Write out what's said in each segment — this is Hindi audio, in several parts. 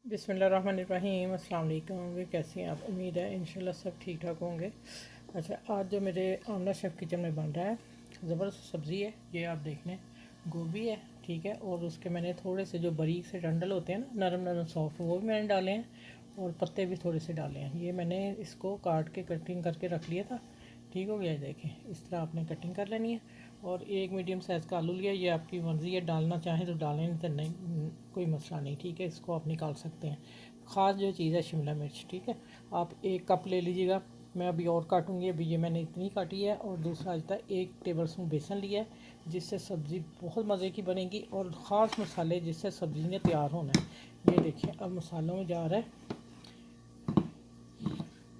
बिस्मिल्लाहिर्रहमानिर्रहीम। अस्सलाम वालेकुम। वे कैसे हैं आप? उम्मीद है इंशाल्लाह सब ठीक ठाक होंगे। अच्छा, आज जो मेरे आमना शेफ़ किचन में बन रहा है, ज़बरदस्त सब्ज़ी है। ये आप देख लें, गोभी है, ठीक है। और उसके मैंने थोड़े से जो बारीक से डंडल होते हैं ना, नरम नरम सॉफ्ट, वो भी मैंने डाले हैं और पत्ते भी थोड़े से डाले हैं। ये मैंने इसको काट के कटिंग करके रख लिया था। ठीक हो गया। देखें, इस तरह आपने कटिंग कर लेनी है। और एक मीडियम साइज़ का आलू लिया। ये आपकी मर्ज़ी है, डालना चाहें तो डालें, नहीं तो नहीं, कोई मसला नहीं, ठीक है। इसको आप निकाल सकते हैं। ख़ास जो चीज़ है शिमला मिर्च, ठीक है। आप 1 कप ले लीजिएगा। मैं अभी और काटूँगी, अभी ये मैंने इतनी काटी है। और दूसरा आता है 1 टेबल स्पून बेसन लिया है, जिससे सब्ज़ी बहुत मज़े की बनेगी। और ख़ास मसाले जिससे सब्ज़ी ने तैयार होना है। ये देखिए, अब मसालों में जा रहा है।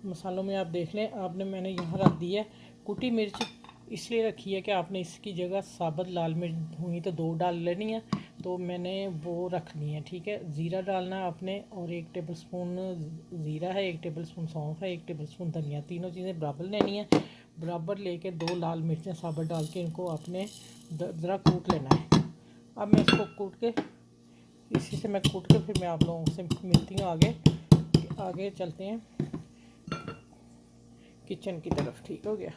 मसालों में आप देख लें, आपने मैंने यहाँ रख दी है कुटी मिर्च। इसलिए रखी है कि आपने इसकी जगह साबुत लाल मिर्च हुई तो 2 डाल लेनी है, तो मैंने वो रखनी है, ठीक है। ज़ीरा डालना है आपने, और 1 टेबल स्पून ज़ीरा है, 1 टेबल स्पून सौंफ है, 1 टेबल स्पून धनिया। तीनों चीज़ें बराबर लेनी है। बराबर लेके 2 लाल मिर्चें साबुत डाल के इनको आपने ज़रा कूट लेना है। अब मैं इसको कूट के, इसी से मैं कूट के फिर मैं आप लोगों से मिलती हूँ आगे। आगे चलते हैं किचन की तरफ। ठीक हो गया।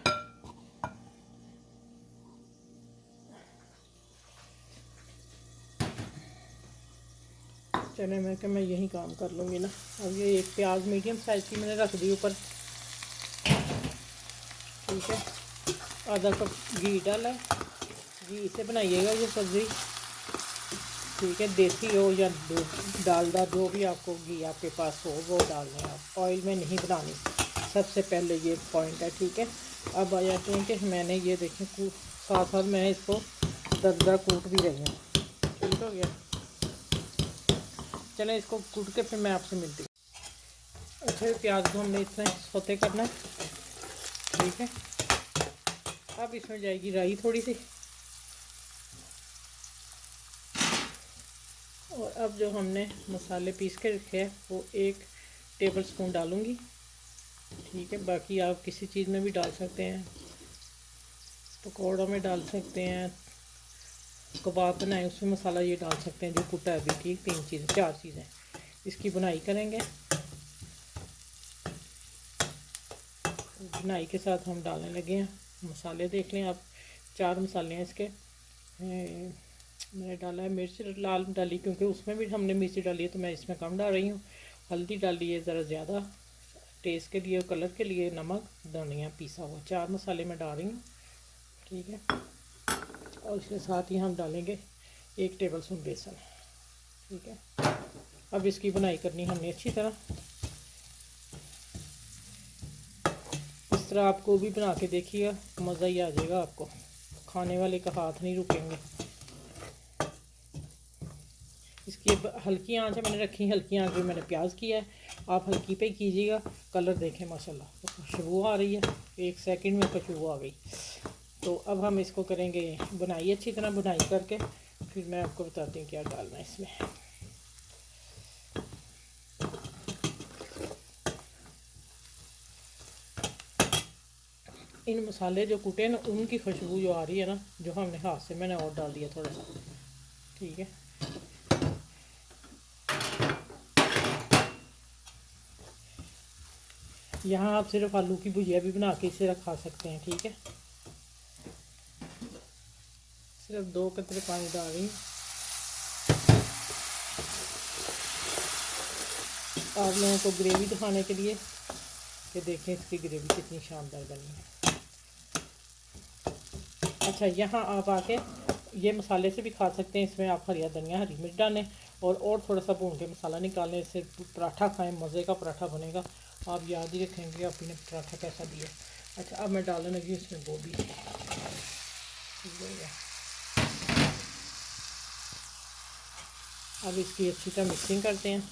चले, मैं यही काम कर लूँगी ना। अब ये एक प्याज मीडियम साइज़ की मैंने रख दी ऊपर, ठीक है। आधा कप घी डाला है। घी से बनाइएगा ये सब्ज़ी, ठीक है। देसी हो या डालडा, जो भी आपको घी आपके पास हो वो डाल लें आप। ऑयल में नहीं बनानी, सबसे पहले ये पॉइंट है, ठीक है। अब आ जाते हैं कि मैंने ये देखें, साथ साथ मैं इसको दरदरा कूट भी रही हूँ। ठीक हो गया। चलें, इसको कूट के फिर मैं आपसे मिलती हूँ। अच्छा, प्याज को हमने इतना सोते करना है, ठीक है। अब इसमें जाएगी राई थोड़ी सी, और अब जो हमने मसाले पीस के रखे हैं वो 1 टेबल स्पून डालूँगी, ठीक है। बाकी आप किसी चीज़ में भी डाल सकते हैं, पकौड़ों में डाल सकते हैं, कबाब बनाए उसमें मसाला ये डाल सकते हैं जो कुटा है अभी, ठीक। 3 चीज़ें, 4 चीज़ें इसकी बुनाई करेंगे। बुनाई के साथ हम डालने लगे हैं मसाले। देख लें आप, 4 मसाले हैं इसके। मैंने डाला है मिर्च लाल डाली, क्योंकि उसमें भी हमने मिर्च डाली है, तो मैं इसमें कम डाल रही हूँ। हल्दी डाली है ज़रा ज़्यादा टेस्ट के लिए, कलर के लिए। नमक, धनिया पिसा हुआ, 4 मसाले मैं डाल रही हूँ, ठीक है। और इसके साथ ही हम डालेंगे 1 टेबल स्पून बेसन, ठीक है। अब इसकी बुनाई करनी हमने अच्छी तरह। इस तरह आपको भी बना के देखिएगा, मज़ा ही आ जाएगा आपको, खाने वाले का हाथ नहीं रुकेंगे। इसकी हल्की आंच है मैंने रखी, हल्की आंच में मैंने प्याज किया है। आप हल्की पे ही कीजिएगा। कलर देखें माशाल्लाह, खुशबू आ रही है, 1 सेकंड में खुशबू आ गई। तो अब हम इसको करेंगे बुनाई, अच्छी तरह बुनाई करके फिर मैं आपको बताती हूँ क्या डालना है इसमें। इन मसाले जो कुटे ना, उनकी खुशबू जो आ रही है ना, जो हमने हाथ से, मैंने और डाल दिया थोड़ा सा, ठीक है। यहाँ आप सिर्फ आलू की भुजिया भी बना के इसे खा सकते हैं, ठीक है। सिर्फ 2 कतरे पानी डाल रही हूँ आप लोगों को ग्रेवी दिखाने के लिए, कि देखें इसकी ग्रेवी कितनी शानदार बनी है। अच्छा, यहाँ आप आके ये मसाले से भी खा सकते हैं। इसमें आप हरिया धनिया, हरी मिर्च डालें, और थोड़ा सा भून के मसाला निकालें। इससे पराठा खाएं, मज़े का पराठा बनेगा। आप याद ही रखेंगे आपने पराठा कैसा दिया। अच्छा, अब मैं डालने लगी इसमें गोभी, ठीक है। अब इसकी अच्छी तरह मिक्सिंग करते हैं।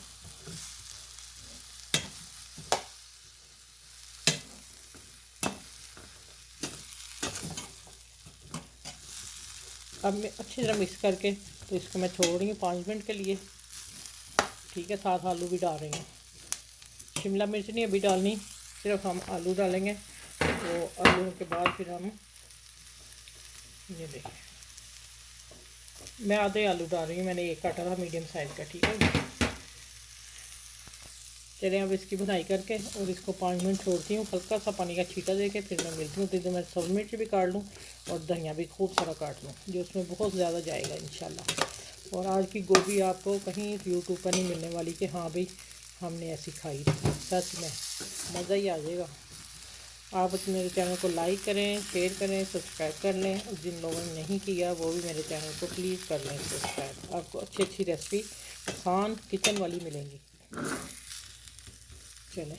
अब मैं अच्छी तरह मिक्स करके, तो इसको मैं छोड़ रही हूँ 5 मिनट के लिए, ठीक है। साथ आलू भी डाल रही हूँ। शिमला मिर्च नहीं अभी डालनी, सिर्फ हम आलू डालेंगे। तो आलू के बाद फिर हम ये देखें, मैं आधे आलू डाल रही हूँ। मैंने 1 काटा था मीडियम साइज़ का, ठीक है। चलिए अब इसकी बुनाई करके और इसको 5 मिनट छोड़ती हूँ, हल्का सा पानी का छींटा दे के फिर मैं मिलती हूँ। तो मैं सब मिर्च भी काट लूँ और धनिया भी खूब सारा काट लूँ, जो उसमें बहुत ज़्यादा जाएगा इंशाल्लाह। और आज की गोभी आपको कहीं यूट्यूब पर नहीं मिलने वाली कि हाँ भाई हमने ऐसी खाई, सच में मज़ा ही आ जाएगा। आप मेरे चैनल को लाइक करें, शेयर करें, सब्सक्राइब कर लें, और जिन लोगों ने नहीं किया वो भी मेरे चैनल को प्लीज़ कर लें सब्सक्राइब। आपको अच्छी अच्छी रेसिपी आसान किचन वाली मिलेंगी। चलें,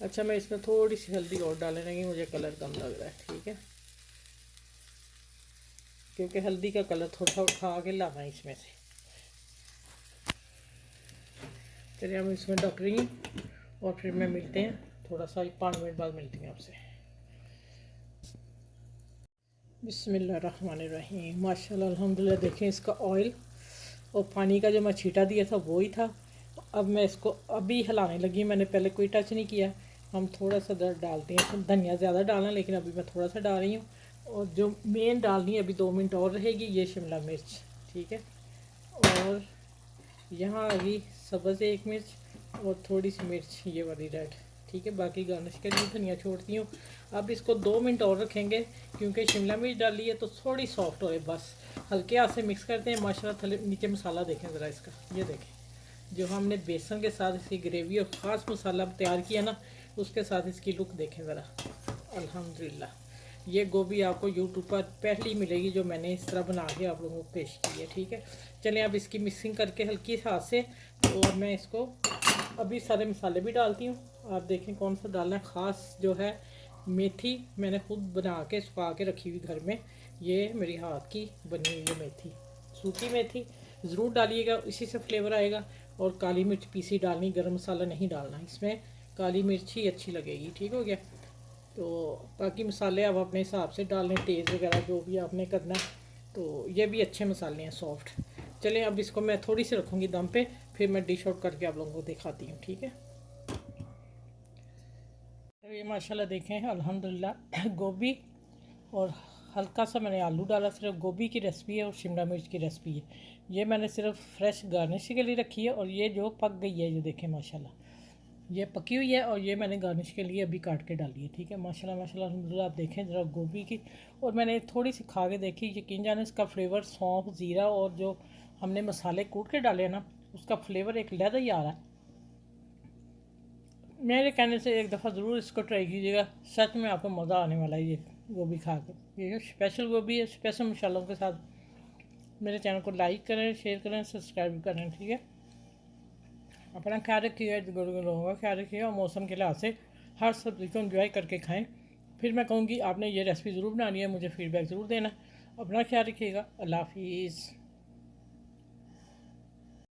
अच्छा मैं इसमें थोड़ी सी हल्दी और डालने लगी, मुझे कलर कम लग रहा है, ठीक है, क्योंकि हल्दी का कलर थोड़ा सा उठा के लाना है इसमें से। चलिए हम इसमें ढक रही हूँ और फिर मैं मिलते हैं थोड़ा सा 5 मिनट बाद मिलती हूँ आपसे। बिस्मिल्लाहिर्रहमानिर्रहीम, माशाल्लाह अल्हम्दुलिल्लाह। देखें इसका ऑयल और पानी का जो मैं छींटा दिया था वही था। अब मैं इसको अभी हिलाने लगी, मैंने पहले कोई टच नहीं किया। हम थोड़ा सा दर्द डालते हैं, तो धनिया ज़्यादा डालना, लेकिन अभी मैं थोड़ा सा डाल रही हूँ। और जो मेन डालनी है अभी 2 मिनट और रहेगी, ये शिमला मिर्च, ठीक है। और यहाँ आ गई सब्ज़ 1 मिर्च और थोड़ी सी मिर्च ये वाली रेड, ठीक है। बाकी गार्निश के लिए धनिया छोड़ती हूँ। अब इसको 2 मिनट और रखेंगे, क्योंकि शिमला मिर्च डाली है तो थोड़ी सॉफ्ट हो, बस हल्के हाथ से मिक्स करते हैं। माशाल्लाह थले नीचे मसाला देखें ज़रा इसका, ये देखें जो हमने बेसन के साथ इसकी ग्रेवी और ख़ास मसाला तैयार किया ना, उसके साथ इसकी लुक देखें ज़रा। अल्हम्दुलिल्लाह, ये गोभी आपको यूट्यूब पर पहली मिलेगी जो मैंने इस तरह बना के आप लोगों को पेश की है, ठीक है। चलिए अब इसकी मिक्सिंग करके हल्की हाथ से, और मैं इसको अभी सारे मसाले भी डालती हूँ। आप देखें कौन सा डालना है। ख़ास जो है मेथी मैंने खुद बना के सुखा के रखी हुई घर में, ये मेरी हाथ की बनी हुई है मेथी, सूखी मेथी ज़रूर डालिएगा, इसी से फ्लेवर आएगा। और काली मिर्च पीसी डालनी, गरम मसाला नहीं डालना, इसमें काली मिर्च ही अच्छी लगेगी, ठीक हो गया। तो बाकी मसाले आप अपने हिसाब से डाल लें, तेज़ वगैरह जो भी आपने करना है। तो ये भी अच्छे मसाले हैं, सॉफ्ट। चलें अब इसको मैं थोड़ी सी रखूँगी दम पे, फिर मैं डिश आउट करके आप लोगों को दिखाती हूँ, ठीक है। तो ये माशाल्लाह देखें अल्हम्दुलिल्लाह गोभी और हल्का सा मैंने आलू डाला, सिर्फ गोभी की रेसिपी है और शिमला मिर्च की रेसिपी है। ये मैंने सिर्फ फ्रेश गार्निश के लिए रखी है, और ये जो पक गई है, ये देखें माशाल्लाह ये पकी हुई है, और ये मैंने गार्निश के लिए अभी काट के डाली है, ठीक है। माशाल्लाह माशाल्लाह अल्हम्दुलिल्लाह। आप देखें ज़रा गोभी की, और मैंने थोड़ी सी खा के देखी, यकीन जाने इसका फ्लेवर सौंफ ज़ीरा और जो हमने मसाले कूट के डाले हैं ना, उसका फ्लेवर एक लहदा ही आ रहा है। मेरे कहने से एक दफ़ा ज़रूर इसको ट्राई कीजिएगा, सच में आपको मज़ा आने वाला है ये गोभी खा के। ये स्पेशल गोभी है, स्पेशल मसालों के साथ। मेरे चैनल को लाइक करें, शेयर करें, सब्सक्राइब करें, ठीक है। अपना ख्याल रखिएगा, लोगों का ख्याल रखिएगा, और मौसम के लिहाज से हर सब्ज़ी को एंजॉय करके खाएं। फिर मैं कहूँगी आपने ये रेसिपी ज़रूर बनानी है, मुझे फ़ीडबैक ज़रूर देना। अपना ख्याल रखिएगा, अल्लाह हाफिज़।